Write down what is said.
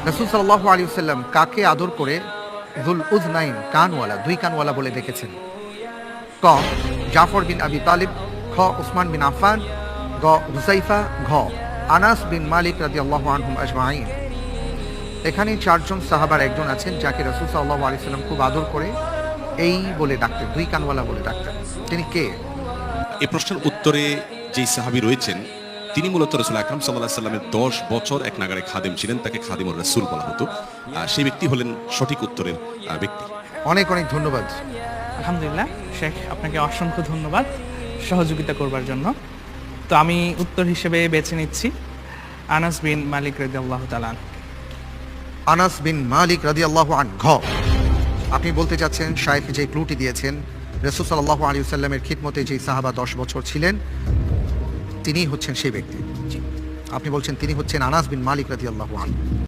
রাসূল সাল্লাল্লাহু আলাইহি ওয়াসাল্লাম কাকে আদর করে যুল উযনাইন কানওয়ালা, দুই কানওয়ালা বলে ডেকেছেন? ক জাফর বিন আবি তালিব, খ উসমান বিন আফফান, গ হুযাইফা, ঘ আনাস বিন মালিক রাদিয়াল্লাহু আনহুম আজমাইন। এখানে চারজন সাহাবার একজন আছেন যাকে রাসূল সাল্লাল্লাহু আলাইহি ওয়াসাল্লাম খুব আদর করে এই বলে ডাকতেন, দুই কানওয়ালা বলে ডাকতেন। তিনি কে? এই প্রশ্নের উত্তরে যেই সাহাবী রয়েছেন তিনি মূলত রাসূল আকরাম সাল্লাল্লাহু আলাইহি সাল্লামের 10 বছর এক নাগাড়ে খাদেম ছিলেন, তাকে খাদিমুর রাসূল বলা হতো। সেই ব্যক্তি হলেন সঠিক উত্তরের ব্যক্তি। অনেক অনেক ধন্যবাদ। আলহামদুলিল্লাহ শেখ, আপনাকে অসংখ্য ধন্যবাদ সহযোগিতা করবার জন্য। তো আমি উত্তর হিসেবে বেছে নিচ্ছি আনাস বিন মালিক রাদিয়াল্লাহু তাআলা আনহু। আনাস বিন মালিক রাদিয়াল্লাহু আনহু। ঘ আপনি বলতে চাচ্ছেন শাইখ যে ক্লুটি দিয়েছেন, রাসূল সাল্লাল্লাহু আলাইহি ওয়াসাল্লামের খিদমতে যে সাহাবা 10 বছর ছিলেন তিনিই হচ্ছেন সেই ব্যক্তি। আপনি বলছেন তিনি হচ্ছেন আনাস বিন মালিক রাদিয়াল্লাহু আনহু।